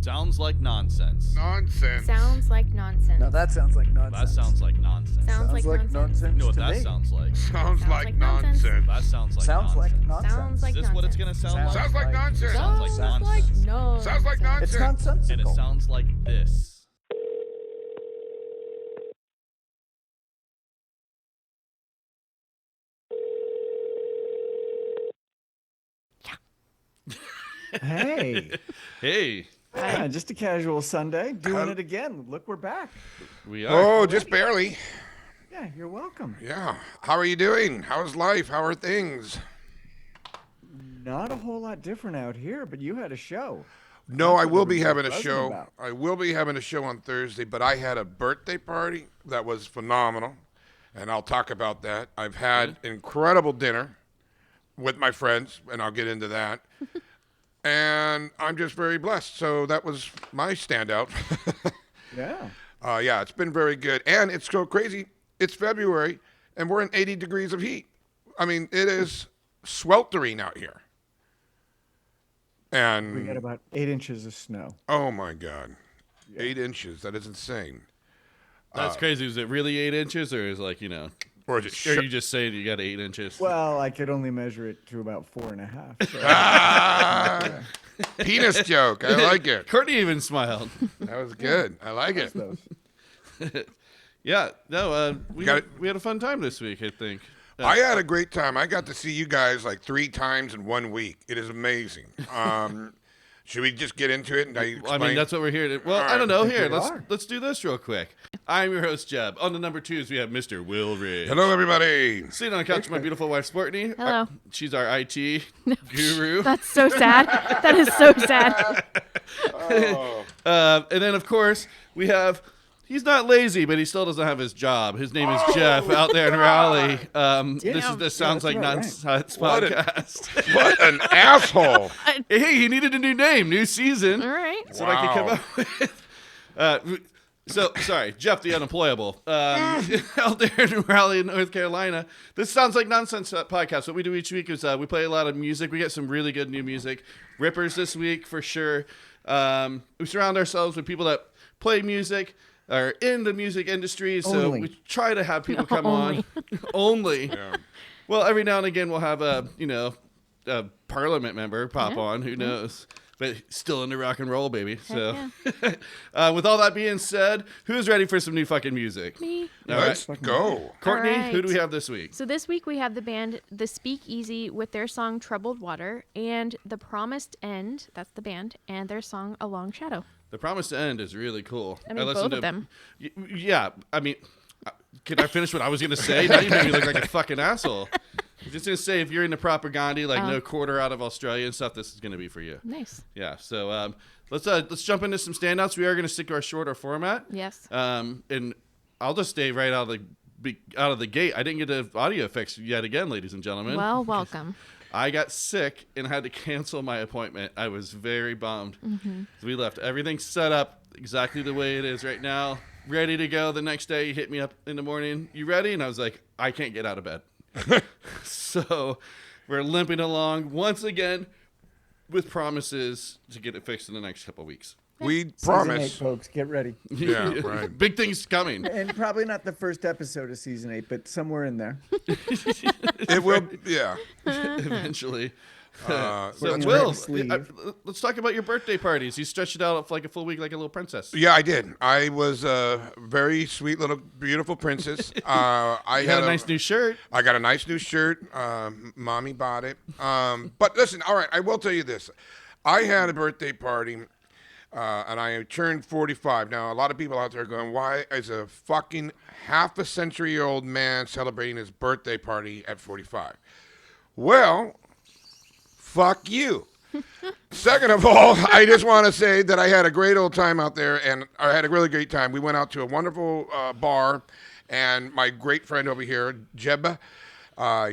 Sounds like nonsense. Nonsense. Sounds like nonsense. No, that sounds like That nonsense. sounds like nonsense. Sounds like nonsense. You know what to that me. sounds like? Sounds like like nonsense. nonsense. That sounds like Sounds like nonsense. nonsense. Sounds like Is this what it's gonna sound like? Sounds like nonsense. Sounds like nonsense. nonsense. Sounds like nonsense. It's nonsensical. And it sounds like this. Hey. Hey, Yeah, just a casual Sunday. Doing it again. Look, we're back. we are. Oh, just barely. Yeah, you're welcome. Yeah. How are you doing? How's life? How are things? Not a whole lot different out here, but you had a show. No, I will be everybody's having a buzzing show. about. I will be having a show on Thursday, but I had a birthday party that was phenomenal, and I'll talk about that. I've had incredible dinner with my friends, and I'll get into that. And I'm just very blessed. So that was my standout. Yeah. Yeah, it's been very good. And it's so crazy. It's February, and we're in 80 degrees of heat. I mean, it is sweltering out here. And We got about 8 inches of snow. oh my God, 8 inches. That is insane. That's crazy. Is it really 8 inches, or is Or is it or you just saying you got 8 inches? Well, I could only measure it to about 4.5. So. Ah, penis joke. I like it. Courtney even smiled. That was good. I like it. Those. Yeah, no, we Got it. we had a fun time this week, I think. I had a great time. I got to see you guys like 3 times in 1 week. It is amazing. Should we just get into it? And I Well, I mean, that's what we're here to. Well, All I don't know. I think Here, we let's are. let's do this real quick. I'm your host, Jeb. On the number 2s, we have Mr. Will Ridge. Hello, everybody. Sitting on the couch, with my beautiful wife, Sportney. Hello. She's our IT guru. That's so sad. That is so sad. Oh. And then, of course, we have. He's not lazy, but he still doesn't have his job. His name is Jeff out there in Raleigh. This is the Sounds Like that's right. Nonsense What an- podcast. What an asshole. Hey, he needed a new name, new season. All right. So I could come Wow. up with. So sorry, Jeff the unemployable. Out there in Raleigh, North Carolina. This Sounds Like Nonsense podcast. What we do each week is we play a lot of music. We get some really good new music. Rippers this week for sure. We surround ourselves with people that play music, are in the music industry. So Only. we try to have people come Only. on. Only. Yeah. Well, every now and again we'll have a parliament member pop on. Who knows? But still into rock and roll, baby. So, with all that being said, who's ready for some new fucking music? Me. All Let's right. go. Courtney, All who do we right. have this week? So this week we have the band The Speakeasy with their song Troubled Water and The Promised End, that's the band, and their song A Long Shadow. The Promise to End is really cool. I mean, listened both of them. Yeah, I mean, can I finish what I was going to say? Now you made me look like a fucking asshole. I was just going to say, if you're into propaganda, like no quarter out of Australia and stuff, this is going to be for you. Nice. Yeah, so let's jump into some standouts. We are going to stick to our shorter format. Yes. And I'll just stay right out of the gate. I didn't get the audio effects yet again, ladies and gentlemen. Well, welcome. I got sick and had to cancel my appointment. I was very bummed. So we left everything set up exactly the way it is right now, ready to go. The next day, he hit me up in the morning. You ready? And I was like, I can't get out of bed. So we're limping along once again with promises to get it fixed in the next couple of weeks. We Season 8, promise. folks. Get ready. Yeah, right. Big things coming. And probably not the first episode of season 8, but somewhere in there. It will, yeah. Eventually. So, Putting Will, your sleeve. let's talk about your birthday parties. You stretched it out for like a full week like a little princess. Yeah, I did. I was a very sweet little beautiful princess. I You had a nice new shirt. I got a nice new shirt. Mommy bought it. But listen, all right, I will tell you this. I had a birthday party, and I turned 45. Now, a lot of people out there are going, why is a fucking half a century old man celebrating his birthday party at 45? Well, fuck you. Second of all, I just want to say that I had a great old time out there, and I had a really great time. We went out to a wonderful bar, and my great friend over here, Jeb,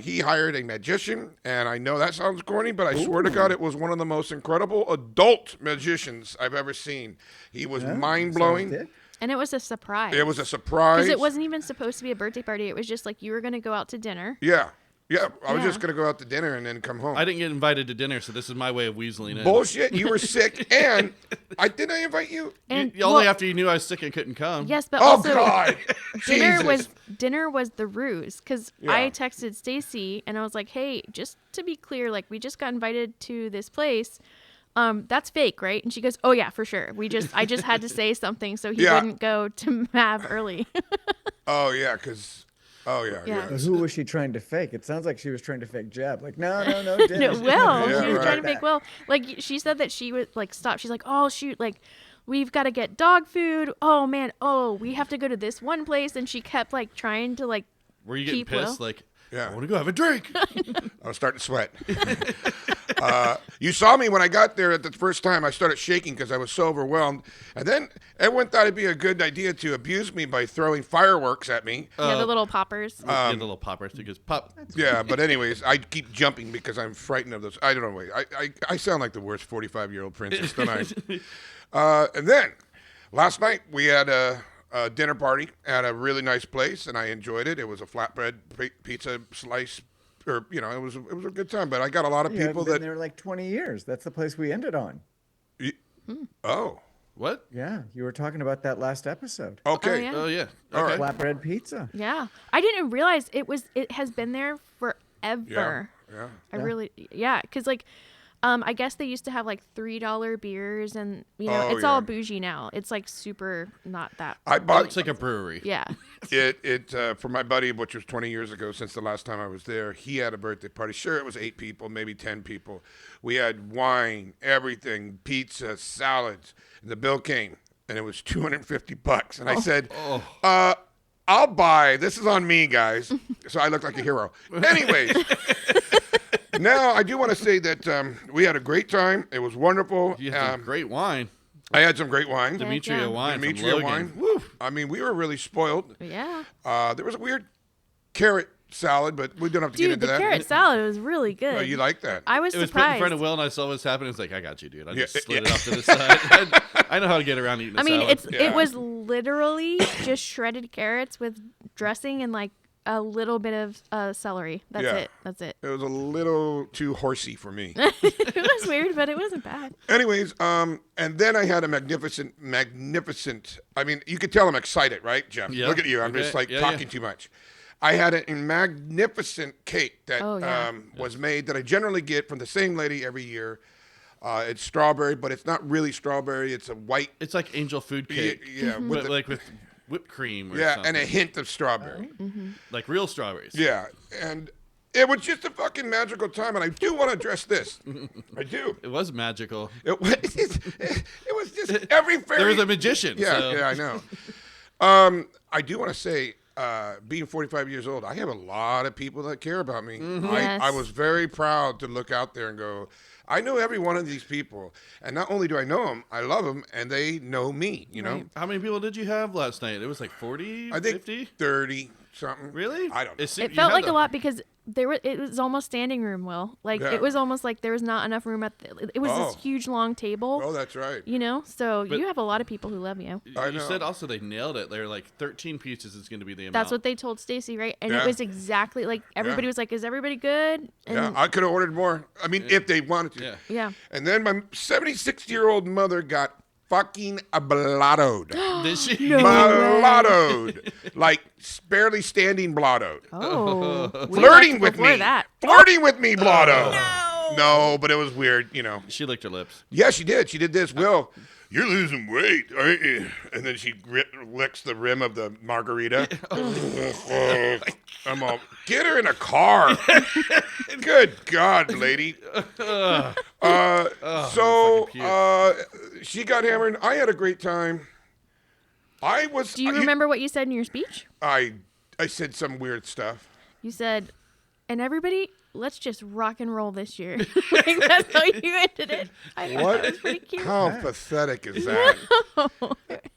he hired a magician, and I know that sounds corny, but I swear to God, it was one of the most incredible adult magicians I've ever seen. He was mind-blowing. Sounds And it was a surprise. It was a surprise. Because it wasn't even supposed to be a birthday party. It was just like you were going to go out to dinner. Yeah. Yeah, I was Yeah. just gonna go out to dinner and then come home. I didn't get invited to dinner, so this is my way of weaseling in. Bullshit. You were sick, and I invite you. And Only well, after you knew I was sick and couldn't come. yes, but Oh also God. dinner was the ruse because Yeah. I texted Stacy and I was like, hey, just to be clear, like we just got invited to this place. That's fake, right? And she goes, oh yeah, for sure. I just had to say something so he Yeah. wouldn't go to Mav early. Oh yeah, because. Oh yeah. Yeah. But who was she trying to fake? It sounds like she was trying to fake Jeb. Like, no, No, dinner. Will. Yeah, She was right. trying to make Will. Like, she said that she would, like, stop. She's like, oh, shoot, like, we've got to get dog food. Oh, man. Oh, we have to go to this one place. And she kept, like, trying to, like, Were you getting keep Will. pissed? Like, Yeah. I want to go have a drink. I was starting to sweat. You saw me when I got there at the first time. I started shaking because I was so overwhelmed. And then everyone thought it'd be a good idea to abuse me by throwing fireworks at me. yeah, the little poppers. Yeah, the little popper. He goes, pop. Yeah, but anyways, I keep jumping because I'm frightened of those. I don't know. Wait, I sound like the worst 45-year-old princess, don't I? And then last night we had a dinner party at a really nice place, and I enjoyed it. It was a flatbread pizza slice. Or it was a good time, but I got a lot of You people haven't that. been there like 20 years. That's the place we ended on. Oh, What? Yeah, you were talking about that last episode. okay. yeah. Oh, yeah. All Okay. right. Flatbread pizza. Yeah. I didn't realize it has been there Yeah, forever. yeah. I really, yeah. Because, like, I guess they used to have, like, $3 beers, and, Oh, it's all yeah. bougie now. It's, like, super not that. I bought It's like a brewery. Yeah. it for my buddy, which was 20 years ago since the last time I was there. He had a birthday party. Sure, it was 8 people, maybe 10 people. We had wine, everything, pizza, salads. And the bill came, and it was $250. And I said, I'll buy. This is on me, guys. So I look like a hero. Anyways. Now, I do want to say that we had a great time. It was wonderful. You had some great wine. I had some great wine. Demetria yeah. wine from Demetria Logan. wine. Woo. I mean, we were really spoiled. Yeah. There was a weird carrot salad, but we don't have to get Dude, into the that. carrot salad was really good. Oh, you like that? I was It was put in surprised. front of Will, and I saw what's happening. It's like, I got you, dude. I just Yeah, slid yeah. it off to the side. I know how to get around eating a I mean, salad. Yeah. it was literally just shredded carrots with dressing and like a little bit of celery. That's Yeah. it. That's it. It was a little too horsey for me. It was weird, but it wasn't bad. Anyways, and then I had a magnificent. I mean, you could tell I'm excited, right, Jeff? Yeah. Look at you. I'm just Okay. like Yeah, talking yeah. too much. I had a magnificent cake that Oh, yeah. was made that I generally get from the same lady every year. It's strawberry, but it's not really strawberry. It's a white, It's like angel food cake. yeah, with But like with whipped cream or yeah, something. and a hint of strawberry. Like real strawberries. Yeah, and it was just a fucking magical time. And I do want to address this. I do. It was magical. It was just every fairy. There was a magician. Yeah, so. yeah, I know. I do want to say, being 45 years old, I have a lot of people that care about me. Yes. I was very proud to look out there and go, I know every one of these people. And not only do I know them, I love them, and they know me, you know? How many people did you have last night? It was like 40, I think 50? 30 something. Really? I don't know. It felt like a lot because it was almost standing room, Will. Like Yeah. it was almost like there was not enough room it was Oh. this huge long table. Oh, that's right. So But- you have a lot of people who love you. I You know. said also they nailed it. They're like 13 pieces is going to be the amount. That's what they told Stacy, right? And Yeah. it was exactly like everybody was like, "Is everybody good?" And Yeah, I could have ordered more. I mean, if they wanted to. Yeah. yeah. And then my 76-year-old mother got fucking blottoed. Did she? Blottoed. Like barely standing blottoed. Oh, we Flirting left with before me. that. Flirting with me, blottoed. No, but it was weird, you know. She licked her lips. Yeah, she did. She did this. Will, you're losing weight, aren't you? And then she licks the rim of the margarita. I'm all, get her in a car. Good God, lady. She got hammered. I had a great time. Do you remember what you said in your speech? I said some weird stuff. You said, "And everybody, let's just rock and roll this year." Like that's how you ended it. I thought What? that was pretty cute. How pathetic is that?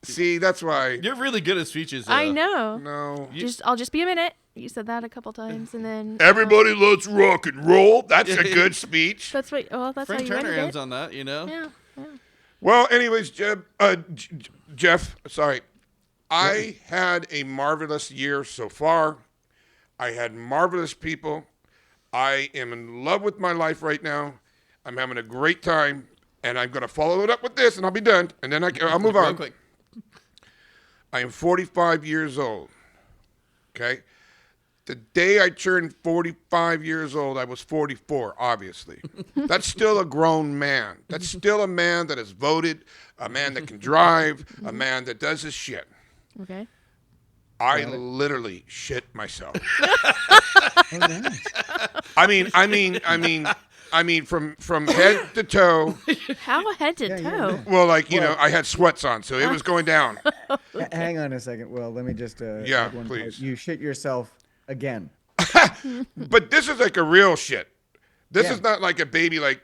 See, that's why. You're really good at speeches. Though. I know. No. I'll just be a minute. You said that a couple times, and then Everybody, let's rock and roll. That's a good speech. that's what. Oh, that's Frank how you Turner ended ends it. on that, you know? Yeah. Well, anyways, Jeff, sorry. I had a marvelous year so far. I had marvelous people. I am in love with my life right now. I'm having a great time, and I'm going to follow it up with this, and I'll be done, and then I'll move Real on. quick. I am 45 years old, okay? The day I turned 45 years old, I was 44, obviously. That's still a grown man. That's still a man that is voted, a man that can drive, a man that does his shit. Okay. I literally shit myself. Oh, nice. I mean, from head to toe. How head to toe? Well, like, you know, I had sweats on, so it was going down. Hang on a second. Well, let me just Yeah, add one please. part. You shit yourself again. But this is like a real shit. This Yeah. is not like a baby, like,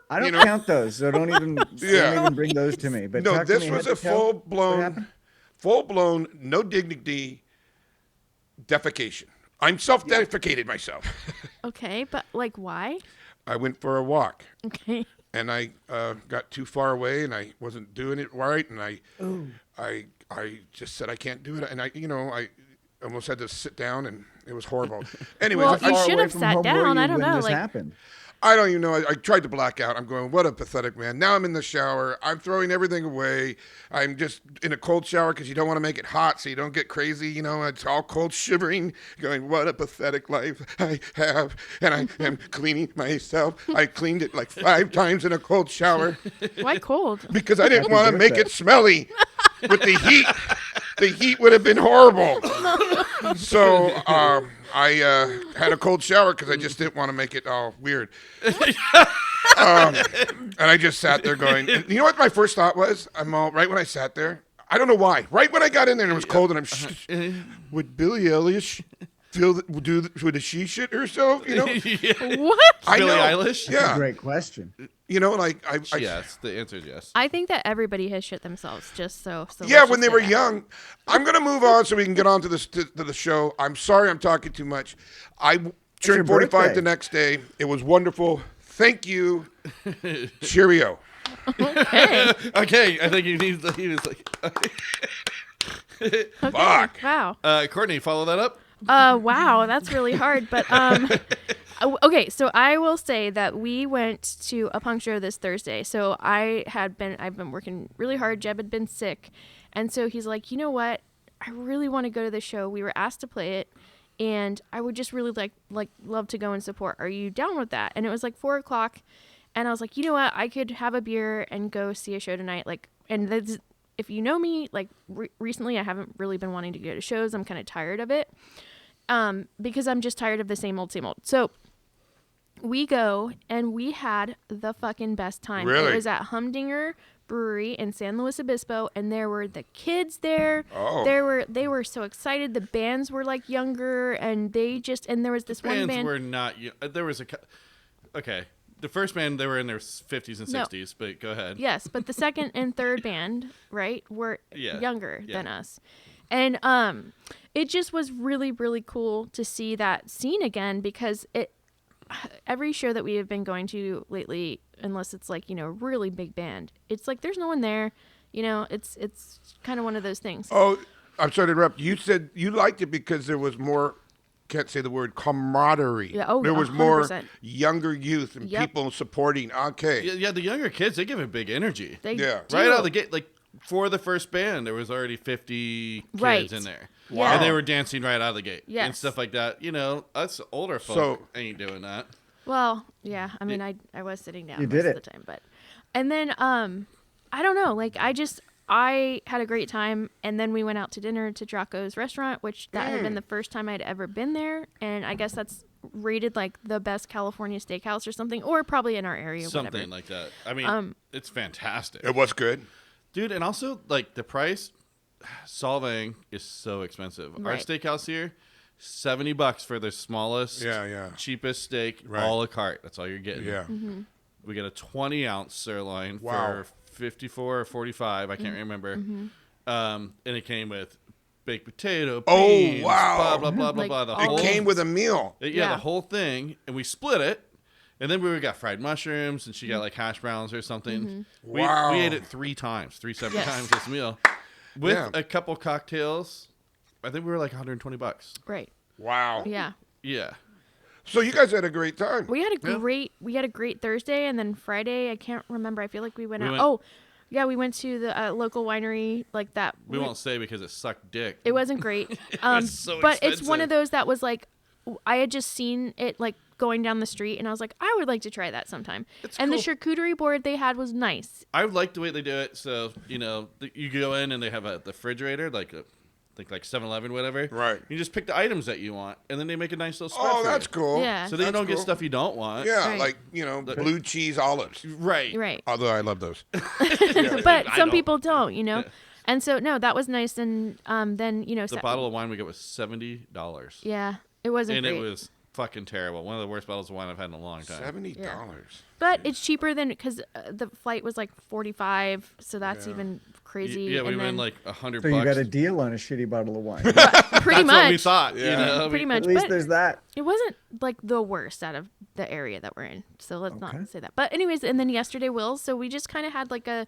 I don't you know? count those, so don't even bring those to me. But No, talk to this me was head a to toe. What happened? full-blown, no dignity defecation. I'm self-defecated myself. Okay, but like why? I went for a walk, Okay. and I got too far away, and I wasn't doing it right, and I just said I can't do it, and I almost had to sit down, and it was horrible. Anyway, Well, I you Far should away have from sat home were down. you I don't when know. this Like, happened? I don't even know. I tried to black out. I'm going, what a pathetic man. Now I'm in the shower. I'm throwing everything away. I'm just in a cold shower because you don't want to make it hot so you don't get crazy. You know, it's all cold shivering, going, what a pathetic life I have. And I am cleaning myself. I cleaned it like 5 times in a cold shower why cold? because I didn't want to make birthday. it smelly with the heat. The heat would have been horrible. So I had a cold shower because I just didn't want to make it all weird. And I just sat there going, and you know what my first thought was? Right when I sat there, I don't know why. Right when I got in there and it was cold, and would Billie Eilish would she shit herself? You know, What? I Billie know. Eilish? Yeah, Great question. you know, like Yes, the answer is yes. I think that everybody has shit themselves. Just so. Yeah, let's when just they say were that. young. I'm gonna move on so we can get on to the show. I'm sorry I'm talking too much. I your turned 45 birthday. the next day. It was wonderful. Thank you. Cheerio. Okay. Okay, I think he was like, Okay. Fuck. Wow. Courtney, follow that up. Wow, that's really hard. But okay, so I will say that we went to a punk show this Thursday. So I've been working really hard. Jeb had been sick, and so he's like, you know what? I really want to go to the show. We were asked to play it, and I would just really love to go and support. Are you down with that? And it was like 4:00, and I was like, you know what? I could have a beer and go see a show tonight. Like, and this, if you know me, like recently, I haven't really been wanting to go to shows. I'm kind of tired of it. Because I'm just tired of the same old, same old. So we go and we had the fucking best time. Really? It was at Humdinger Brewery in San Luis Obispo, and there were the kids there. Oh. They were so excited. The bands were like younger, and there was this one Bands band. were not. There was okay. The first band, they were in their 50s and No. 60s, but go ahead. Yes, but the second and third band, right, were Yeah, younger yeah. than us. And it just was really, really cool to see that scene again, because every show that we have been going to lately, unless it's like, you know, a really big band, it's like there's no one there. You know, it's kind of one of those things. Oh, I'm sorry to interrupt. You said you liked it because there was more. Can't say the word camaraderie. Yeah, oh, there was more 100%. younger youth and Yep. people supporting. Okay. Yeah, the younger kids, they give it big energy. They Yeah. do. Right out of the gate, like for the first band, there was already 50 kids Right. in there. Wow. And they were dancing right out of the gate. And Yes. stuff like that. You know, us older folk So- ain't doing that. Well, yeah. I mean, I was sitting down You most did of it. the time, but and then I don't know. Like I had a great time, and then we went out to dinner to Draco's restaurant, which that had been the first time I'd ever been there, and I guess that's rated like the best California steakhouse or something, or probably in our area. Something whatever. like that. I mean, it's fantastic. It was good. Dude, and also, like, the price, Solvang is so expensive. Our Right. steakhouse here, $70 for the smallest, Yeah. cheapest steak, Right. a la carte. That's all you're getting. Yeah. Mm-hmm. We get a 20-ounce sirloin Wow. for 54 or 45. I can't remember. Mm-hmm. And it came with baked potato, Oh, beans, wow. blah, blah, blah, blah, Like blah. The all- whole, It came with a meal. yeah, the Yeah. whole thing. And we split it. And then we got fried mushrooms, and she got like hash browns or something. Wow. We ate it 3 separate Yes. times this meal. With Yeah. a couple cocktails, I think we were like $120. Right. Wow. Yeah. Yeah. So you guys had a great time. We had a great Thursday, and then Friday, I can't remember. I feel like we went out. went- Oh, yeah, we went to the local winery like that. We won't say because it sucked dick. It wasn't great. was so but it's one expensive. of those that was like, I had just seen it like going down the street, and I was like, I would like to try that sometime. It's and cool. the charcuterie board they had was nice. I like the way they do it. So, you know, you go in and they have the refrigerator, like I think like 7-Eleven, whatever. Right. You just pick the items that you want, and then they make a nice little spread Oh, for that's you. cool. Yeah. So then you That's don't get cool. stuff you don't want. Yeah, Right. like, blue cheese olives. Right. Right. Although I love those. But I some don't. people don't, you know. Yeah. And so no, that was nice. And then The bottle of wine we got was $70. Yeah, it wasn't And great. it was fucking terrible. One of the worst bottles of wine I've had in a long time. $70. But it's cheaper than because the flight was like 45, so that's even crazy. Yeah, we and went then like $100 So you bucks. got a deal on a shitty bottle of wine. pretty That's what we much, thought. Yeah. You know? pretty much. At least But there's that. it wasn't like the worst out of the area that we're in. So let's Okay. not say that. But anyways, and then yesterday, Will. So we just kind of had like a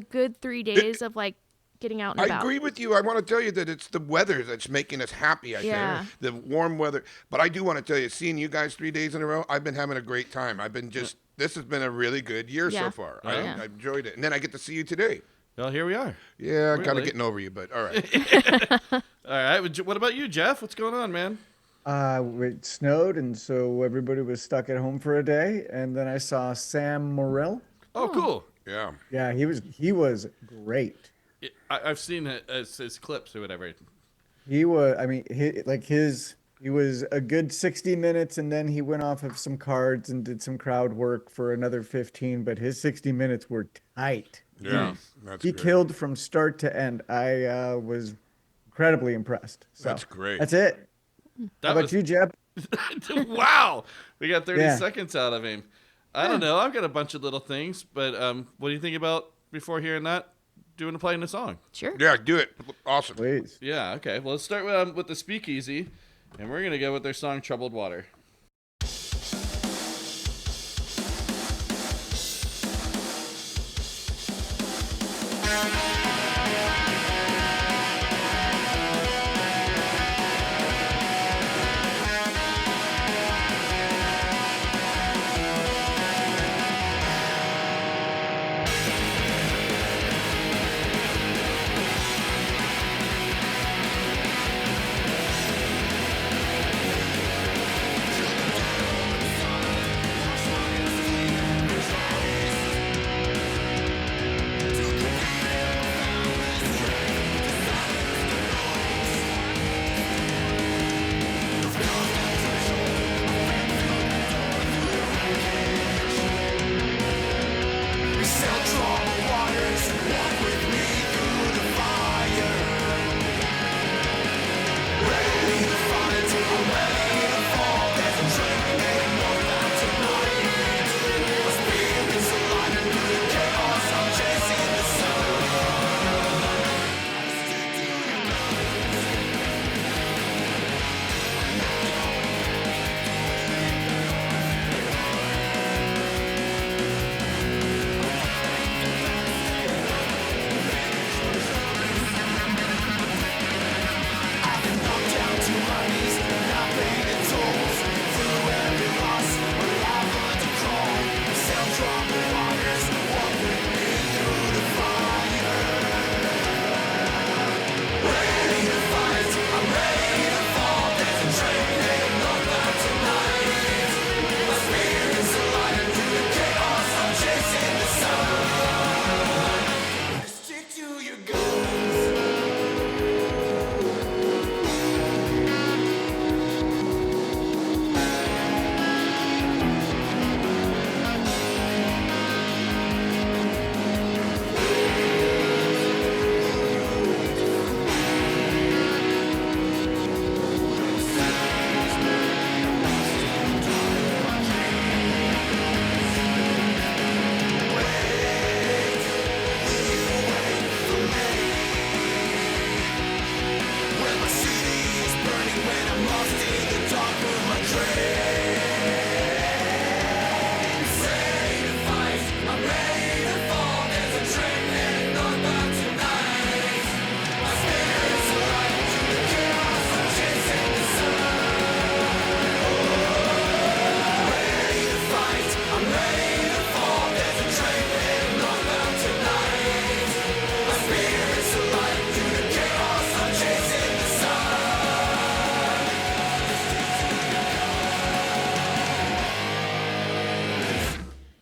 good 3 days of like getting out and I about. agree with you. I want to tell you that it's the weather that's making us happy, I Yeah. think. The warm weather. But I do want to tell you, seeing you guys 3 days in a row, I've been having a great time. I've been this has been a really good year Yeah. so far. Yeah. I enjoyed it. And then I get to see you today. Well, here we are. Yeah, I'm kind Really? of getting over you, but all right. All right. What about you, Jeff? What's going on, man? It snowed, and so everybody was stuck at home for a day. And then I saw Sam Morril. Oh, cool. Yeah. Yeah, he was great. I've seen it as his clips or whatever. He was, I mean, he was a good 60 minutes, and then he went off of some cards and did some crowd work for another 15. But his 60 minutes were tight. Yeah. That's He great. killed from start to end. I was incredibly impressed. So That's great. That's it. That How about was- you, Jeb? Wow. We got 30 Yeah. seconds out of him. I don't know. I've got a bunch of little things, but what do you think about, before hearing that, playing the song? Sure. Yeah, do it. Awesome. Please. Yeah, okay. Well, let's start with the Speakeasy, and we're going to go with their song Troubled Water.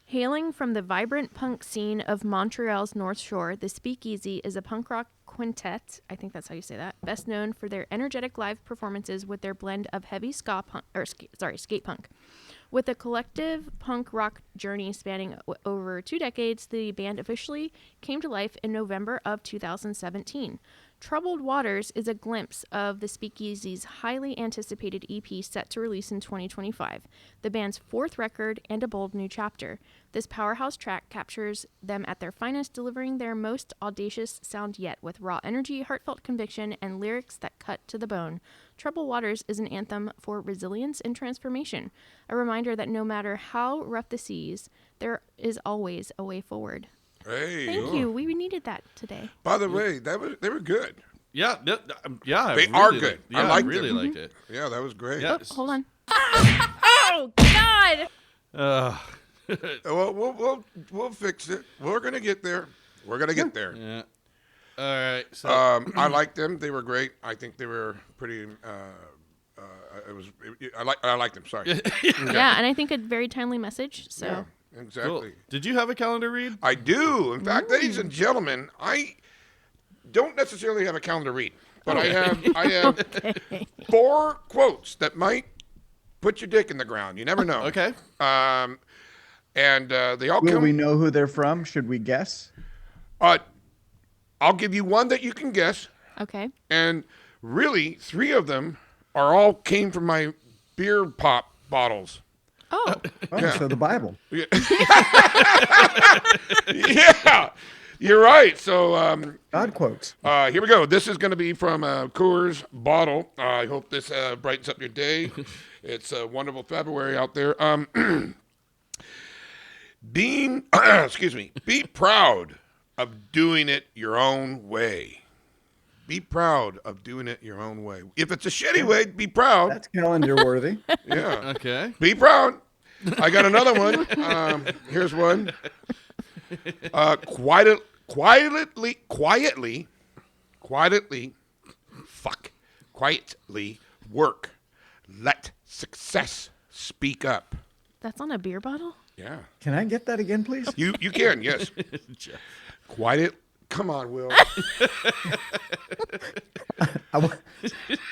Hailing from the vibrant punk scene of Montreal's North Shore, the Speakeasy is a punk rock quintet, I think that's how you say that, best known for their energetic live performances with their blend of heavy skate punk. With a collective punk rock journey spanning over 2 decades, the band officially came to life in November of 2017. Troubled Waters is a glimpse of the Speakeasy's highly anticipated EP set to release in 2025, the band's 4th record and a bold new chapter. This powerhouse track captures them at their finest, delivering their most audacious sound yet with raw energy, heartfelt conviction, and lyrics that cut to the bone. Troubled Waters is an anthem for resilience and transformation, a reminder that no matter how rough the seas, there is always a way forward. Hey. Thank you. We needed that today. By the way, they were good. Yeah. They are good. Yeah, I really them. liked it. Yeah, that was great. Yeah. Oh, hold on. Oh, God. Well, we'll fix it. We're gonna get there. We're gonna get there. Yeah. All right. So I liked them. They were great. I think they were pretty. I liked them. Sorry. Yeah, and I think a very timely message. So. Yeah, exactly. cool. Did you have a calendar read? I do. In fact, ladies and gentlemen, I don't necessarily have a calendar read, but I have 4 quotes that might put your dick in the ground. You never know. Okay. And they all Will come. we know who they're from? Should we guess? I'll give you one that you can guess, Okay. and really 3 of them all came from my beer pop bottles. Oh. Yeah. So the Bible. Yeah, you're right. So God quotes. here we go. This is going to be from a Coors bottle. I hope this brightens up your day. It's a wonderful February out there. Be proud of doing it your own way. Be proud of doing it your own way. If it's a shitty way, be proud. That's calendar worthy. Yeah. Okay. Be proud. I got another one. Here's one. Quietly work. Let success speak up. That's on a beer bottle? Yeah. Can I get that again, please? You can, yes. Come on, Will.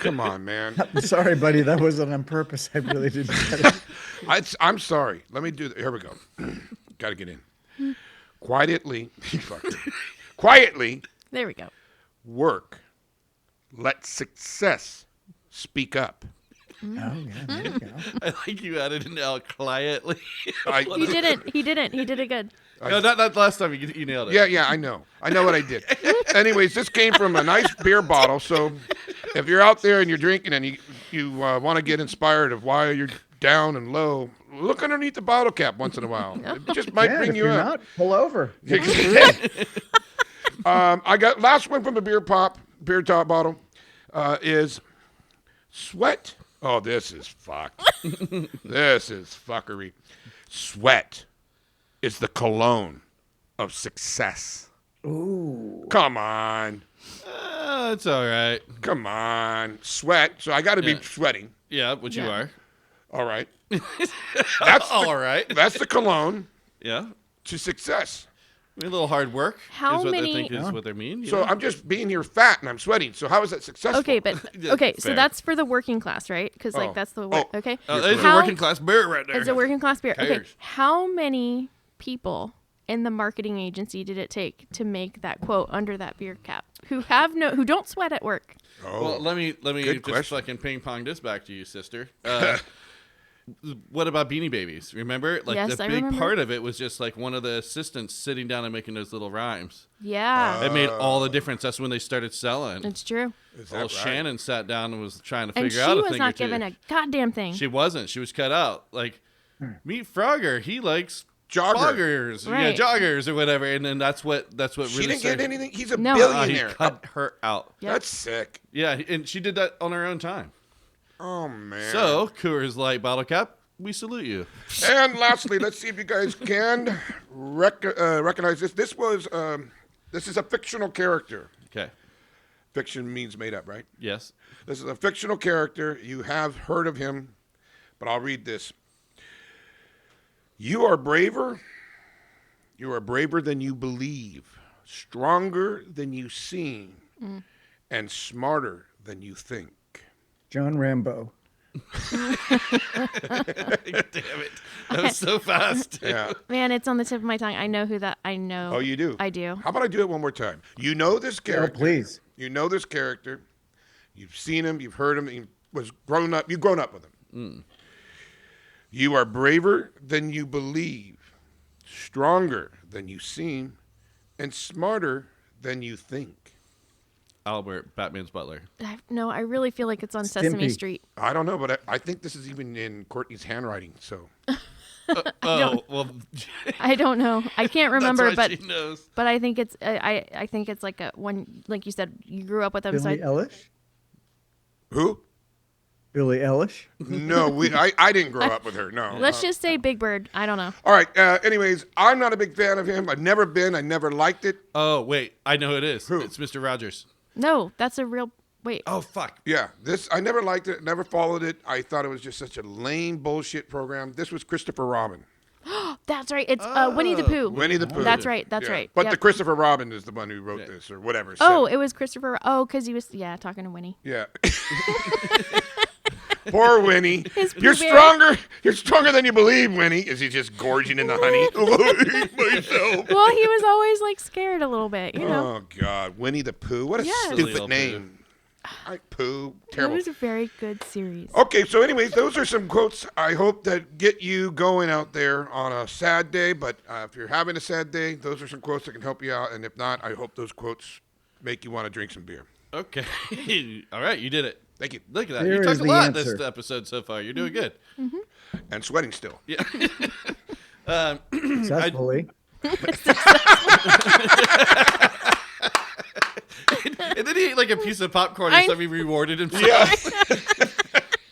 Come on, man. I'm sorry, buddy. That wasn't on purpose. I really didn't get it. I'm sorry. Let me do that. Here we go. Got to get in. Quietly There we go. work. Let success speak up. Oh, yeah, there you go. I like you added an L quietly. He didn't. He did it good. No, not last time. You nailed it. Yeah, I know what I did. Anyways, this came from a nice beer bottle. So if you're out there and you're drinking and you want to get inspired of why you're down and low, look underneath the bottle cap once in a while. It just might Yeah, bring if you you're up. not, pull over. I got last one from the beer top bottle is sweat. Oh, this is fucked. This is fuckery. Sweat is the cologne of success. Ooh. Come on. It's all right. Come on. Sweat. So I got to be sweating. Yeah, which you Yeah. are. All right. That's All right. That's the cologne Yeah. to success. A little hard work How is what many- I think is what they mean. So I'm just being here fat and I'm sweating. So how is that successful? Okay, but Yeah, okay, so fair. that's for the working class, right? Because Oh. that's the word. Oh. Okay. it's a How- working class beer right there. It's a working class beer. Okay. Cares. How many people in the marketing agency did it take to make that quote under that beer cap? Who don't sweat at work? Oh. Well, let me Good just question. fucking ping pong this back to you, sister. What about Beanie Babies? Remember, like Yes, the I big remember. part of it was just like one of the assistants sitting down and making those little rhymes. Yeah, It made all the difference. That's when they started selling. it's true. Is that Well, right? Shannon sat down and was trying to And figure she out a was thing not or two. given a goddamn thing. She wasn't. She was cut out. Like, meet Frogger. He likes Jogger. joggers, Right. yeah, joggers or whatever. And then that's what She really didn't get started. anything. He's a No. He billionaire. cut her out. Yep. That's sick. Yeah, and she did that on her own time. Oh, man. So, Coors Light bottle cap, we salute you. And lastly, let's see if you guys can recognize this. This is a fictional character. Okay. Fiction means made up, right? Yes. This is a fictional character. You have heard of him, but I'll read this. You are braver You are braver than you believe, stronger than you seem, and smarter than you think. John Rambo. Damn it. That was so fast. Yeah. Man, it's on the tip of my tongue. I know who that. I know. Oh, you do? I do. How about I do it one more time? You know this character. Oh, please. You know this character. You've seen him. You've heard him. He was grown up. You've grown up with him. You are braver than you believe, stronger than you seem, and smarter than you think. Albert, Batman's butler. No, I really feel like it's on Sesame Stimpy. Street. I don't know, but I think this is even in Courtney's handwriting. So Oh, well, I don't know. I can't remember, that's why but she knows. but I think it's I think it's like a one, like you said, you grew up with them. Billie Eilish? who? Billie Eilish? No, I didn't grow up with her. No. Let's just say Big Bird. I don't know. All right. Anyways, I'm not a big fan of him. I've never been. I never liked it. Oh, wait. I know who it is. Who? It's Mr. Rogers. No, that's a real. Wait. Oh, fuck. Yeah, I never liked it. Never followed it. I thought it was just such a lame bullshit program. This was Christopher Robin. That's right. It's Winnie the Pooh. Winnie the Pooh. That's right. That's Yeah. right. But Yep. the Christopher Robin is the one who wrote this or whatever. Oh, said it was Christopher. Oh, because he was talking to Winnie. Yeah. Poor Winnie. His You're Pooh Bear. stronger. You're stronger than you believe, Winnie. Is he just gorging in the honey? Myself. Well, he was always like scared a little bit, you know. Oh God, Winnie the Pooh. What a Yes. Silly stupid old name. Pooh. It Terrible. was a very good series. Okay, so anyways, those are some quotes I hope that get you going out there on a sad day. But if you're having a sad day, those are some quotes that can help you out. And if not, I hope those quotes make you want to drink some beer. Okay. All right. You did it. Thank you. Look at that. There You is talked a the lot answer. this episode so far. You're doing good. And sweating still. Yeah. Successfully. And then he ate like a piece of popcorn I- and something rewarded himself. Yeah.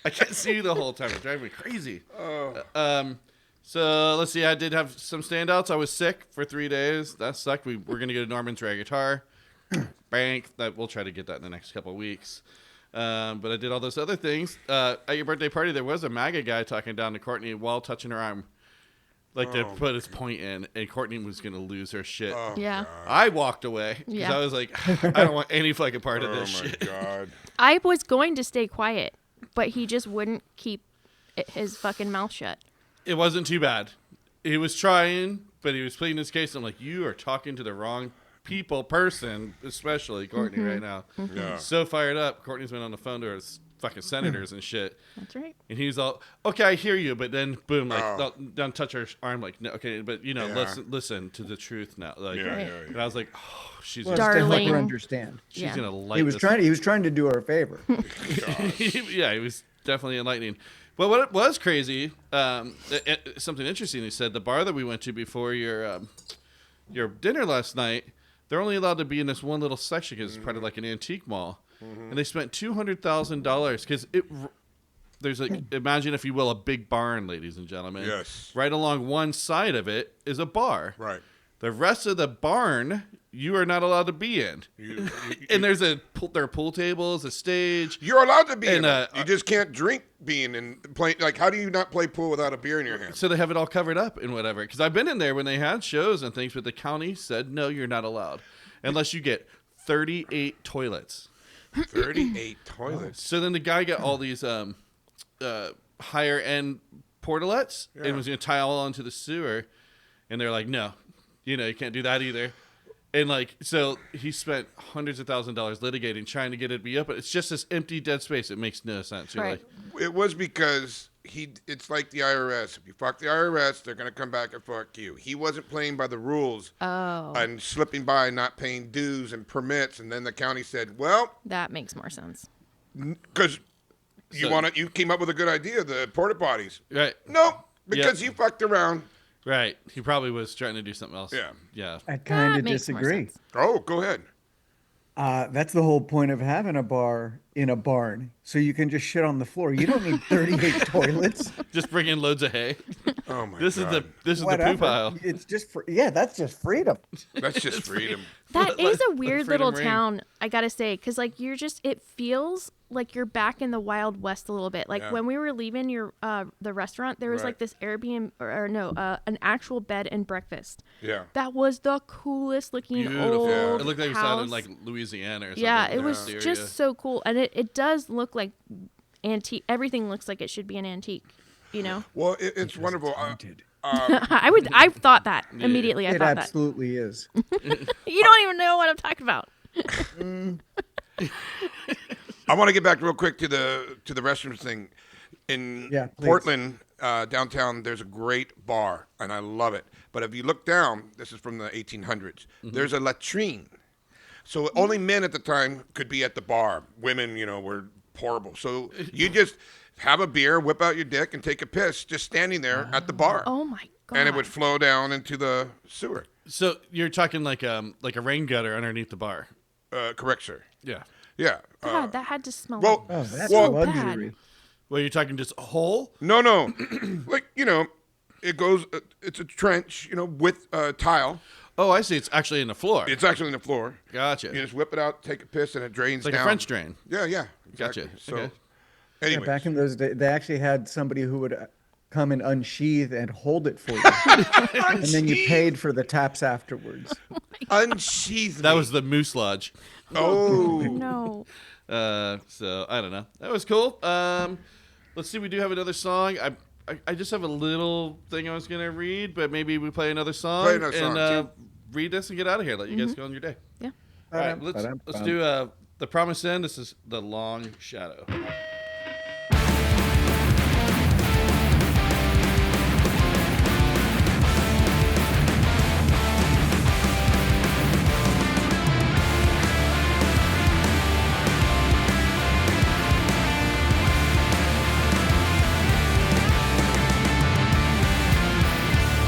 I can't see you the whole time. It's driving me crazy. So let's see. I did have some standouts. I was sick for 3 days. That sucked. We're going to go to Norman's Rare Guitar. Bank. That we'll try to get that in the next couple of weeks. But I did all those other things. At your birthday party, there was a MAGA guy talking down to Courtney while touching her arm. Like to put his point in, and Courtney was going to lose her shit. Yeah. I walked away because Yeah. I was like, I don't want any fucking part of Oh this my shit. God. I was going to stay quiet, but he just wouldn't keep his fucking mouth shut. It wasn't too bad. He was trying, but he was pleading his case. I'm like, you are talking to the wrong person, especially Courtney right now. Yeah. So fired up. Courtney's been on the phone to his fucking senators and shit. That's right. And he's all, okay, I hear you, but then boom, like, don't touch her arm, like, no, okay, but Yeah. listen to the truth now, like, Yeah, Right. yeah, and I was like, oh, she's Well, just, to help Darling. her understand. she's Yeah. gonna light He was trying to do her a favor. yeah, he was definitely enlightening. But what it was crazy, something interesting. He said the bar that we went to before your dinner last night, they're only allowed to be in this one little section because it's part of like an antique mall, and they spent $200,000 because there's like, imagine if you will, a big barn, ladies and gentlemen. Yes. Right along one side of it is a bar. Right. The rest of the barn you are not allowed to be in. And there are pool tables, a stage. You're allowed to be in And, it. You just can't drink being in play. Like, how do you not play pool without a beer in your hand? So they have it all covered up and whatever. Because I've been in there when they had shows and things, but the county said, no, you're not allowed. Unless you get 38 toilets. 38 toilets. So then the guy got all these higher end portalets Yeah. and was going to tie all onto the sewer. And they're like, no, you can't do that either. And like, so he spent hundreds of thousands of dollars litigating, trying to get it to be open. It's just this empty dead space. It makes no sense. You're Right. like, It was because it's like the IRS. If you fuck the IRS, they're going to come back and fuck you. He wasn't playing by the rules Oh, and slipping by, not paying dues and permits. And then the county said, well, that makes more sense. because you came up with a good idea, the porta potties. right. No, because you fucked around. Right. He probably was trying to do something else. Yeah. Yeah. I kind That of makes more disagree. sense. Oh, go ahead. That's the whole point of having a bar in a barn, so you can just shit on the floor. You don't need 38 toilets. Just bring in loads of hay. Oh my This God. is the Whatever. poo pile. It's just that's just freedom. That's just freedom. That is a weird Freedom little ring. town, I gotta say, because like it feels like you're back in the Wild West a little bit. Like when we were leaving the restaurant, there was like this Airbnb or no, an actual bed and breakfast. Yeah. That was the coolest looking Beautiful. old It looked like it house. sounded in like Louisiana or something. Yeah, it with was exterior. just so cool, and it does look like antique. Everything looks like it should be an antique. You know. Well, it's wonderful. I thought that immediately. I It thought absolutely is. that. You don't even know what I'm talking about. I want to get back real quick to the restrooms thing. In Yeah, please. Portland, downtown, there's a great bar, and I love it. But if you look down, this is from the 1800s. There's a latrine. So only men at the time could be at the bar. Women, were horrible. So you just have a beer, whip out your dick, and take a piss just standing there at the bar. Oh my god. And it would flow down into the sewer. So you're talking like a rain gutter underneath the bar. Correct, sir. Yeah. Yeah. God, that had to smell. well, like Oh, that's Well, luxury. Well, you're talking just a hole. No. Like, it goes, it's a trench, with tile. Oh, I see. It's actually in the floor. It's actually in the floor. Gotcha. You just whip it out, take a piss, and it drains It's like down. a French drain. Yeah. Gotcha. Exactly. So, Okay. Yeah, anyway. back in those days, they actually had somebody who would come and unsheath and hold it for you, and then you paid for the taps afterwards. Unsheath That me. was the Moose Lodge. Oh. no. So I don't know. That was cool. Let's see. We do have another song. I just have a little thing I was gonna read, but maybe we play another song Play another song, and read this and get out of here. Let you guys go on your day. Yeah. All right. Let's do The Promised End. This is The Long Shadow.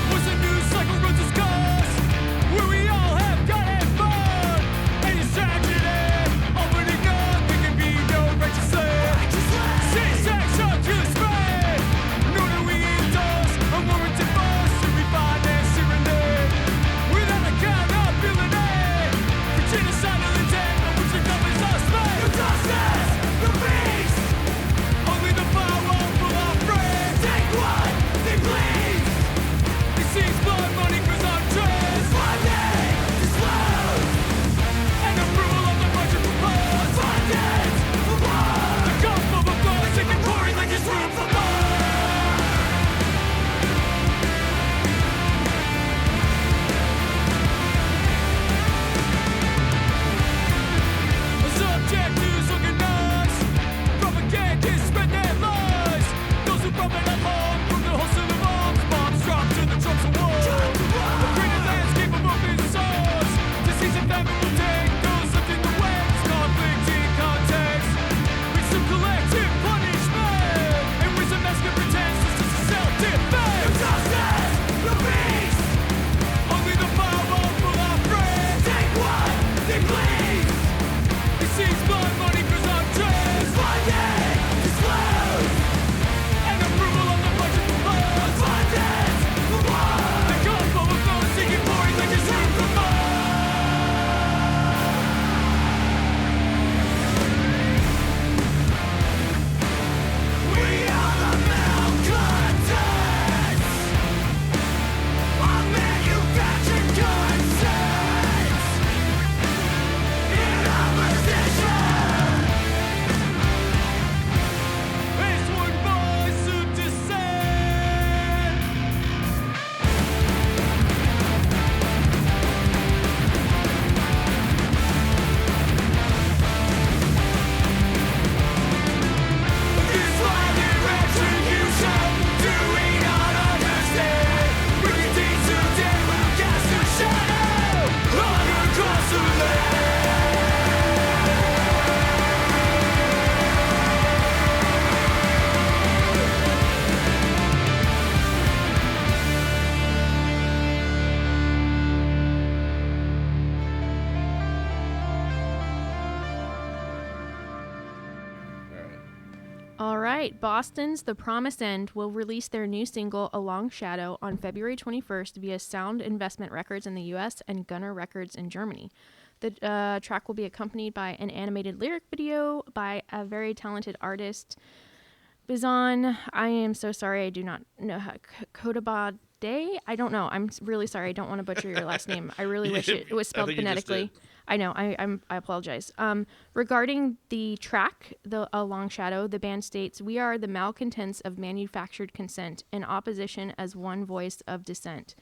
Was a new cycle runs its course, where we all have got it fun. And it's tragedy, opening up, there can be no righteous land. Zigzags up to the spread, nor do we endorse unwarranted force to refinance serenade. Without accountability, for genocidal intent on which the government's not spent. The justice, the peace, only the powerful are free. Take what they please. It seems blood money goes on trends. Funding disclosed. And approval of the budget proposed. Funded for what? The gulf of a blood taking pouring like it's room for more. Objectives organized. Propagandists spread their lies. Those who profit at home from the wholesale of arms. Bombs dropped to the trunks of war. A created landscape of open swords. Disease and famine will take those left in the waves. Conflicting context. With some collective punishment. And wisdom masking pretenses to self-defense. The justice, the peace. Only the powerful are free. Take what they please. It seems blood money goes on trends. Funding disclosed. And approval of the budget proposed. Funded for what? The gulf of a phone seeking pouring like it's room for more. We are the malcontents. Our manufactured consents. In opposition, it's one voice who dissent. This violent retribution, do we not understand? Bringing deeds to death will cast a shadow on across the land. All right, Boston's The Promised End will release their new single, A Long Shadow, on February 21st via Sound Investment Records in the US and Gunner Records in Germany. The track will be accompanied by an animated lyric video by a very talented artist, Bizon. I am so sorry. I do not know how. Kodabade? I don't know. I'm really sorry. I don't want to butcher your last name. I really wish it was spelled think you just phonetically. I know. I apologize. Regarding the track, A Long Shadow, the band states, "We are the malcontents of manufactured consent, in opposition as one voice of dissent."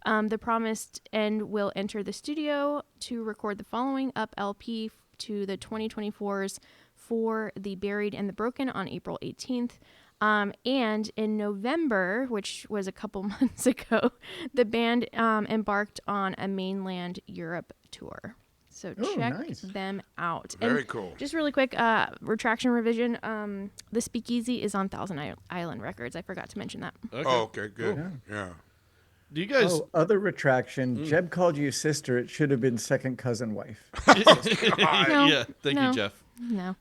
The promised end will enter the studio to record the following up LP to the 2024's For the Buried and the Broken on April 18th. And in November, which was a couple months ago, the band embarked on a mainland Europe tour. So check nice. them out. Very And cool. Just really quick, retraction revision. The Speakeasy is on Thousand Island Records. I forgot to mention that. Okay. Oh, okay, good. Yeah. Do you guys? Oh, other retraction. Jeb called you sister. It should have been second cousin wife. No, yeah. Thank no. you, Jeff. No.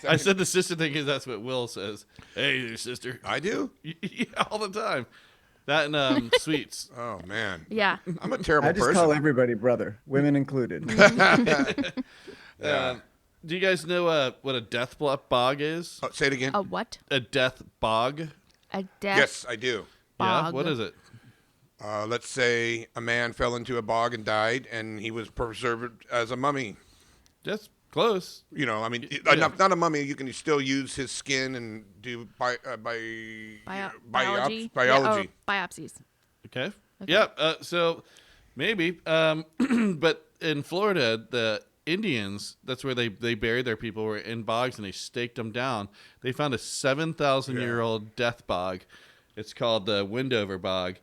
I said the sister thing because that's what Will says. Hey, your sister. I do? Yeah, all the time. That and sweets. Oh, man. Yeah. I'm a terrible I just person. call everybody brother, women included. Yeah. Do you guys know what a death bog is? Oh, say it again. A what? A death bog? A death Yes, I do. Yeah. bog. What is it? Let's say a man fell into a bog and died, and he was preserved as a mummy. That's close. You know, I mean, Yeah. not a mummy. You can still use his skin and do Biology. biology. Yeah, biopsies. Okay. Yeah. So maybe. But in Florida, the Indians, that's where they buried their people, were in bogs, and they staked them down. They found a 7,000-year-old death bog. It's called the Windover Bog.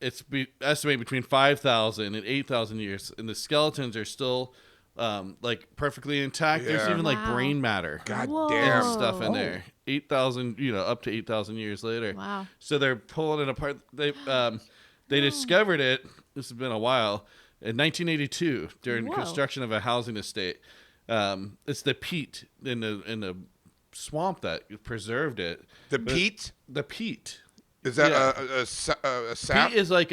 It's estimated between 5,000 and 8,000 years, and the skeletons are still like perfectly intact. There's Yeah. even like Wow. brain matter God Whoa. damn. and stuff in Oh. there. 8,000, up to 8,000 years later. Wow. So they're pulling it apart. They discovered it. This has been a while. In 1982, during Whoa. construction of a housing estate. It's the peat in the swamp that preserved it. The peat? The peat. Is that Yeah. a sap? Peat is like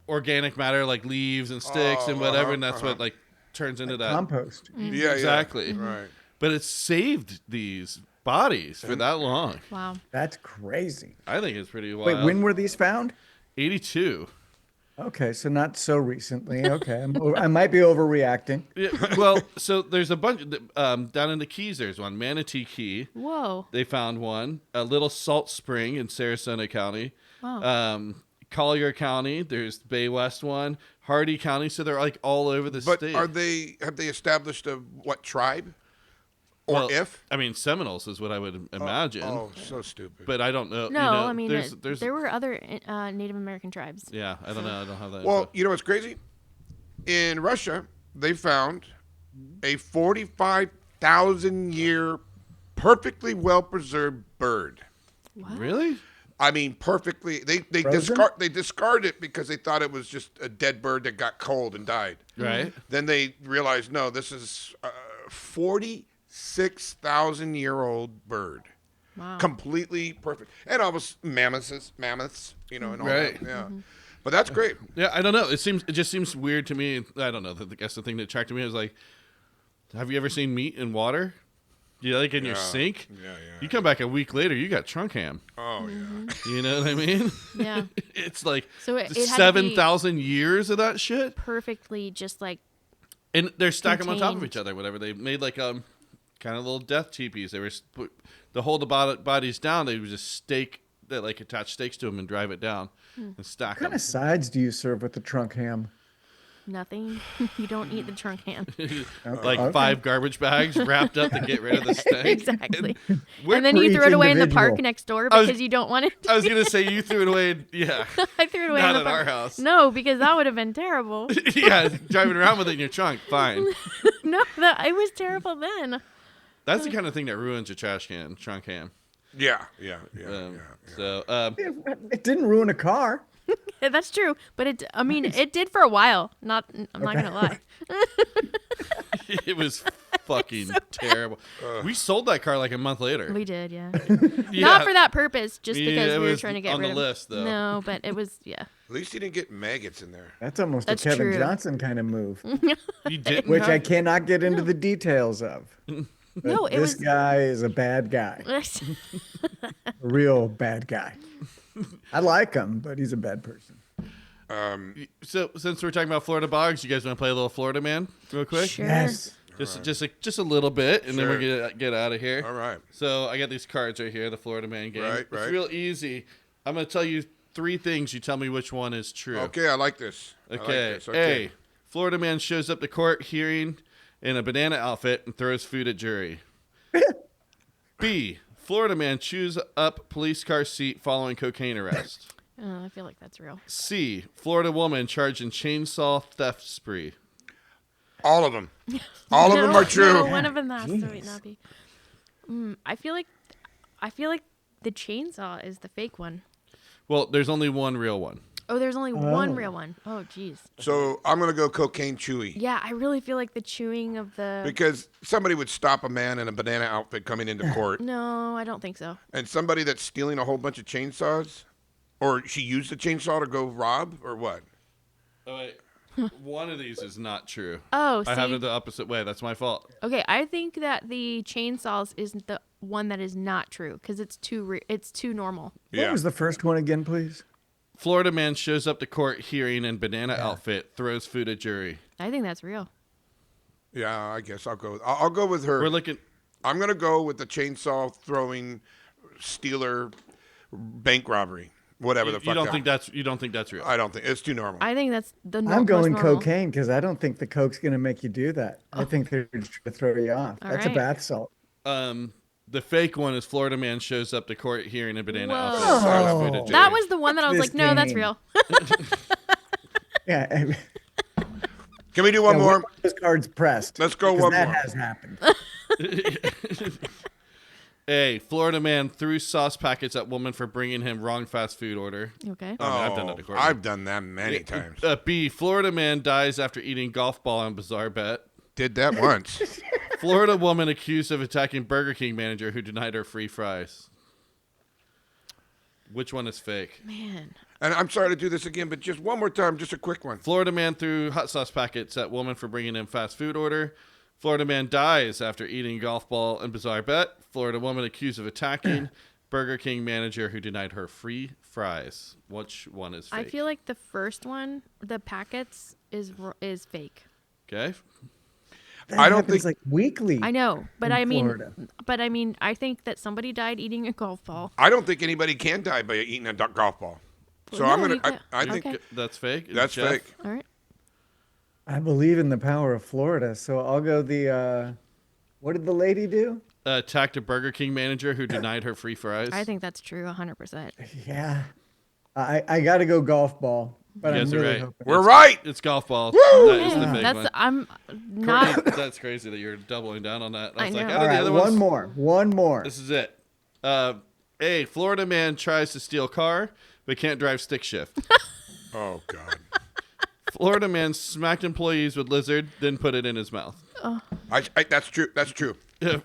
organic matter, like leaves and sticks and whatever, and that's what like turns into that. Compost. Yeah, Exactly. Right. But it saved these bodies for that long. Wow. That's crazy. I think it's pretty wild. Wait, when were these found? 82. Okay, so not so recently. Okay, I might be overreacting. Yeah, well, so there's a bunch down in the Keys. There's one, Manatee Key. Whoa. They found one. A Little Salt Spring in Sarasota County. Wow. Collier County. There's Bay West one. Hardy County. So they're like all over the But state. have they established what tribe? Or Well, if? I mean, Seminoles is what I would imagine. Oh, so stupid. But I don't know. No, I mean, there's there were other Native American tribes. yeah, I don't know. I don't have that. Well, info. you know what's crazy? In Russia, they found a 45,000-year perfectly well-preserved bird. Really? I mean, perfectly. They Frozen? discard it because they thought it was just a dead bird that got cold and died. Right. Then they realized, no, this is a 46,000-year-old bird. Wow. Completely perfect. And almost mammoths, and all Right. that. Yeah. But that's great. Yeah, I don't know. It just seems weird to me. I don't know. I guess the thing that attracted me is like, have you ever seen meat in water? Like in your sink? Yeah. You come back a week later, you got trunk ham. Oh, yeah. You know what I mean? Yeah. It's like So it had to be 7,000 years of that shit, Perfectly just like, and they're stacking them on top of Contained. each other. Whatever they made, like kind of little death teepees. They were to hold the bodies down. They would just attach stakes to them and drive it down and stack What kind them. of sides do you serve with the trunk ham? nothing. You don't eat the trunk ham. Like Okay. 5 garbage bags wrapped up to get rid of the stank. Exactly. We're- And then For you each throw it away in the individual. park next door I was- because you don't want it. I was gonna say you threw it away. Yeah, I threw it away not in the at our park. house. No, because that would have been terrible. Yeah, driving around with it in your trunk, fine. No, it was terrible then. That's the kind of thing that ruins your trunk ham. Yeah. So, It didn't ruin a car. Yeah, that's true, but it did for a while. I'm not gonna lie. it was fucking terrible. We sold that car like a month later. We did, yeah. Yeah. Not for that purpose, just Yeah, because it we were was trying to get on rid the of list, though. No, but it was, yeah. At least he didn't get maggots in there. That's almost That's a Kevin true. Johnson kind of move, You didn't which I have- cannot get into the details of. But No, it this was- guy is a bad guy, a real bad guy. I like him, but he's a bad person. So since we're talking about Florida bogs, you guys want to play a little Florida Man real quick? Sure. Yes. Just a little bit, and then Sure. we're gonna get out of here. All right. So I got these cards right here, the Florida Man game. Right, It's right. real easy. I'm gonna tell you 3 things. You tell me which one is true. Okay, I like this. I like Okay. this. Okay. A. Florida Man shows up to court hearing in a banana outfit and throws food at jury. B. Florida Man chews up police car seat following cocaine arrest. Oh, I feel like that's real. C. Florida woman charged in chainsaw theft spree. All of them. All of them are true. No, one of them has to Jeez. not be. I feel like the chainsaw is the fake one. Well, there's only one real one. Oh, there's only one real one. Oh, jeez. So I'm going to go cocaine chewy. Yeah, I really feel like the chewing of the. Because somebody would stop a man in a banana outfit coming into court, No, I don't think so. and somebody that's stealing a whole bunch of chainsaws, or she used the chainsaw to go rob, or what? Oh, wait. One of these is not true. Oh, I have see? it the opposite way. That's my fault. Okay, I think that the chainsaws is the one that is not true because it's too normal. What was the first one again, please? Florida man shows up to court hearing in banana outfit, throws food at jury. I think that's real. Yeah, I guess I'll go. I'll go with her. We're looking. I'm going to go with the chainsaw throwing stealer bank robbery. Whatever the fuck. You don't that- think that's real. I don't think it's too normal. I think that's the I'm going most normal. cocaine because I don't think the coke's going to make you do that. I think they're just trying to throw you off. All That's a right. bath salt. The fake one is Florida man shows up to court hearing in banana Whoa. outfit, throws food at jury. That was the one that I was This like, no, that's game. real. Yeah. Can we do one more? Those cards pressed. Let's go because one that more. has happened. A. Florida man threw sauce packets at woman for bringing him wrong fast food order. Okay. I mean, I've done that before. I've done that many times. B. Florida man dies after eating golf ball on bizarre bet. Did that once. Florida woman accused of attacking Burger King manager who denied her free fries. Which one is fake? Man. And I'm sorry to do this again, but just one more time, just a quick one. Florida man threw hot sauce packets at woman for bringing in fast food order. Florida man dies after eating golf ball and bizarre bet. Florida woman accused of attacking Burger King manager who denied her free fries. Which one is fake? I feel like the first one, the packets, is fake. Okay. That I don't happens think- like weekly. I know, but In Florida. I mean, I think that somebody died eating a golf ball. I don't think anybody can die by eating a golf ball. So Well, I'm no, gonna. you can't. I think Okay. That's fake. that's Jeff? fake. All right. I believe in the power of Florida, so I'll go the. What did the lady do? Attacked a Burger King manager who denied her free fries. I think that's true 100%. Yeah, I got to go golf ball, but You I'm guys are really right. hoping. We're right. It's golf ball. That is the Man, fake that's one. I'm not That's crazy that you're doubling down on that. I was like, know. out All of the right, other one ones, more. This is it. A. Florida man tries to steal car but can't drive stick shift. Oh God. Florida man smacked employees with lizard, then put it in his mouth. That's true. That's true.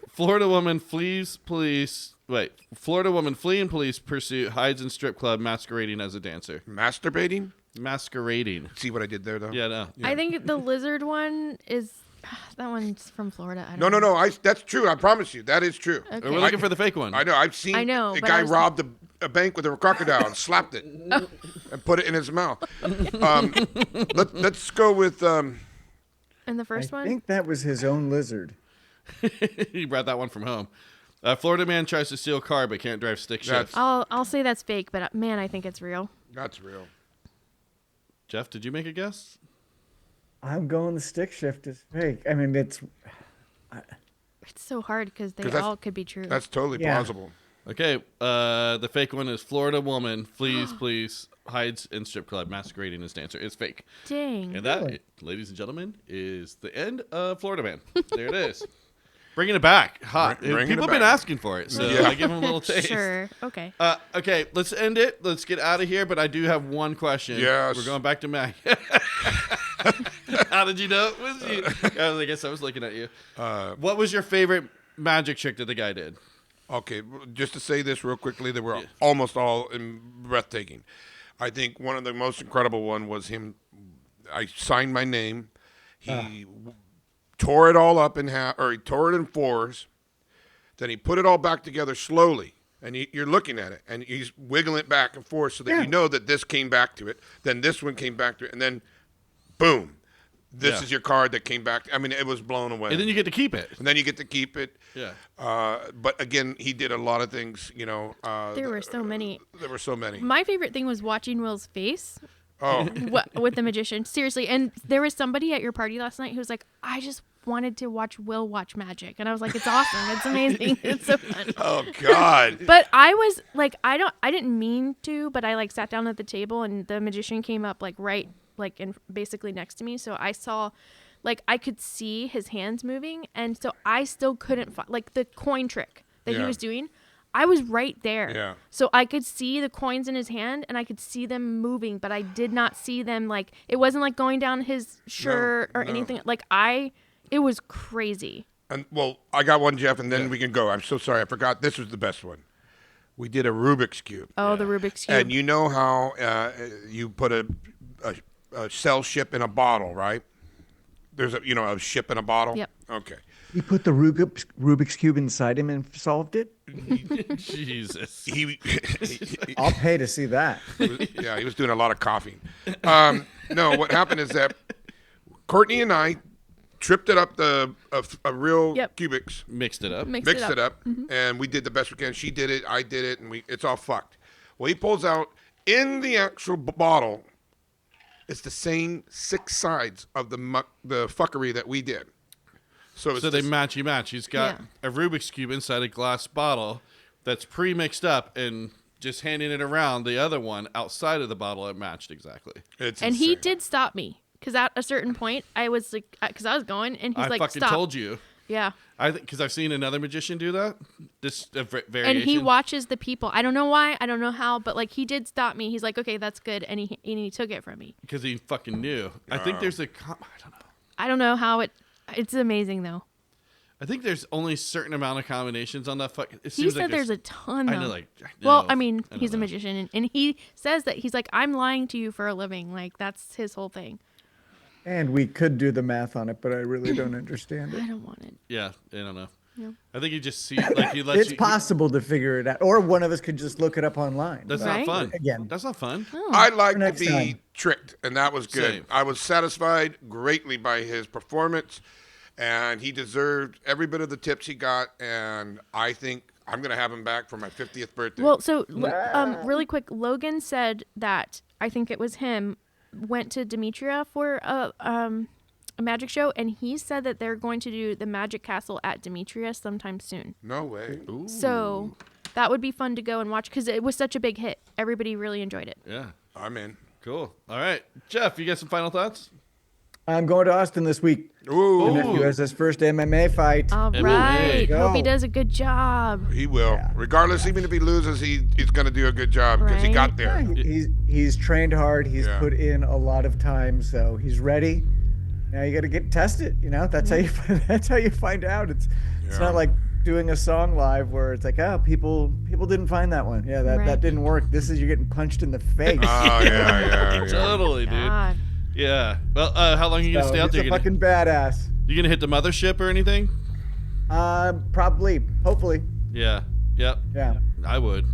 Florida woman flees police. Wait. Florida woman fleeing police pursuit hides in strip club masquerading as a dancer. Masturbating. Masquerading. See what I did there, though? Yeah, no. I think the lizard one is that one's from Florida. I No, don't no, know. no. That's true. I promise you, that is true. Okay. We're looking for the fake one. I know. I've seen I know, a but guy I was- robbed a bank with a crocodile and slapped it and put it in his mouth. Let's go with. And the I first one? think that was his own lizard. He brought that one from home. Florida man tries to steal car but can't drive stick That's- shift. I'll say that's fake, but man, I think it's real. That's real. Jeff, did you make a guess? I'm going the stick shift is fake. I mean, it's It's so hard because they 'Cause that's- all could be true. That's totally Yeah. plausible. Okay, the fake one is Florida woman flees police hides in strip club masquerading as dancer. It's fake. Dang. And that, ladies and gentlemen, is the end of Florida Man. There it is. Bringing it back. Hot. Bringing People it have been back. asking for it, so Yeah. I give them a little taste. Sure. Okay. Okay, let's end it. Let's get out of here, but I do have one question. Yes. We're going back to Mac. How did you know it was you? I guess I was looking at you. What was your favorite magic trick that the guy did? Okay, just to say this real quickly, they were almost all breathtaking. I think one of the most incredible one was him. I signed my name. He tore it all up in half, or he tore it in fours. Then he put it all back together slowly, and you're looking at it, and he's wiggling it back and forth so that you know that this came back to it. Then this one came back to it, and then, boom, this is your card that came back. I mean, it was blown away. And then you get to keep it. And then you get to keep it. Yeah. But again, he did a lot of things. You know. There were so many. There were so many. My favorite thing was watching Will's face. Oh. With the magician, seriously. And there was somebody at your party last night who was like, I just wanted to watch Will watch magic, and I was like, it's awesome, it's amazing, it's so fun. Oh God. But I was like, I didn't mean to, but I like sat down at the table, and the magician came up like right like in basically next to me, so I saw, like, I could see his hands moving, and so I still couldn't like the coin trick that he was doing. I was right there. Yeah. So I could see the coins in his hand, and I could see them moving, but I did not see them, like, it wasn't like going down his shirt or anything. Like, it was crazy. And well, I got one, Jeff, and then we can go. I'm so sorry, I forgot. This was the best one. We did a Rubik's Cube. Oh, the Rubik's Cube. And you know how you put a cell ship in a bottle, right? There's a ship in a bottle. Yep. Okay. He put the Rubik's Cube inside him and solved it? Jesus. I'll pay to see that. He was doing a lot of coughing. No, what happened is that Courtney and I tripped it up a real cubics. Mixed it up. Mixed it up, and we did the best we can. She did it, I did it, and it's all fucked. Well, he pulls out in the actual bottle. It's the same 6 sides of the fuckery that we did. So they match. He's got a Rubik's Cube inside a glass bottle that's pre-mixed up, and just handing it around, the other one outside of the bottle, it matched exactly. It's and insane. he did stop me, because at a certain point, I was like, because I was going, and he's like, I fucking stop. told you. Yeah. Because I've seen another magician do that. This variation. And he watches the people. I don't know why. I don't know how. But like, he did stop me. He's like, okay, that's good. And he took it from me. Because he fucking knew. I think there's I don't know. I don't know how it's amazing though. I think there's only a certain amount of combinations on that He said there's a ton though. I know, well, I mean, he's a magician. And he says that he's like, I'm lying to you for a living. Like, that's his whole thing. And we could do the math on it, but I really don't understand it. I don't want it. Yeah, I don't know. No. I think he just sees, like, he lets It's possible to figure it out. Or one of us could just look it up online. That's Right? not fun. Again. That's not fun. Oh. I like to next be time. tricked, and that was good. Same. I was satisfied greatly by his performance, and he deserved every bit of the tips he got, and I think I'm going to have him back for my 50th birthday. Well, so really quick, Logan said that, I think it was him, went to Demetria for a magic show, and he said that they're going to do the Magic Castle at Demetria sometime soon. No way. Ooh. So that would be fun to go and watch, because it was such a big hit. Everybody really enjoyed it. Yeah. I'm in. Cool. All right. Jeff, you got some final thoughts? I'm going to Austin this week. Ooh. My nephew has his first MMA fight. All MMA. right. Go. Hope he does a good job. He will. Regardless, even if he loses, he's going to do a good job because he got there. He's trained hard. He's Yeah. put in a lot of time, so he's ready. Now you got to get tested. You know, that's how you find out. It's not like doing a song live where it's like, oh, people didn't find that one. Yeah, that didn't work. This is you're getting punched in the face. Oh, yeah. Totally, dude. God. Yeah. Well, how long are you going to stay out he's there? a fucking badass. You going to hit the mothership or anything? Probably, hopefully. Yeah. Yep. Yeah, I would.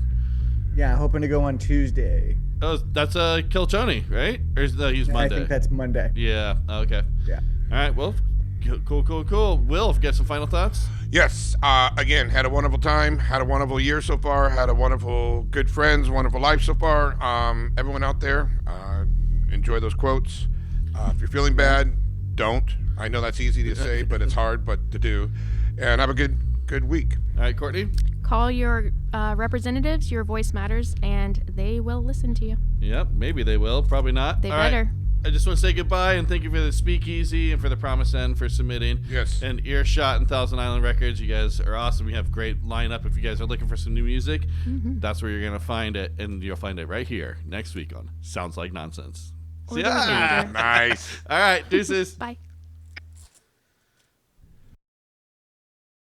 yeah. Hoping to go on Tuesday. Oh, that's Kilchoni, right? Or is he's I Monday? think that's Monday. Yeah. Okay. Yeah. All right. Well, cool. Will, get some final thoughts? Yes. Again, had a wonderful time. Had a wonderful year so far. Had a wonderful good friends. Wonderful life so far. Everyone out there, enjoy those quotes. If you're feeling bad, don't. I know that's easy to say, but it's hard, but to do. And have a good week. All right, Courtney. Call your representatives. Your voice matters, and they will listen to you. Yep. Maybe they will. Probably not. They All right. better. I just want to say goodbye and thank you for the Speakeasy and for the Promise End for submitting. Yes. And Earshot and Thousand Island Records. You guys are awesome. We have great lineup. If you guys are looking for some new music, that's where you're going to find it. And you'll find it right here next week on Sounds Like Nonsense. or See the ya. remainder. Nice. All right, deuces. Bye.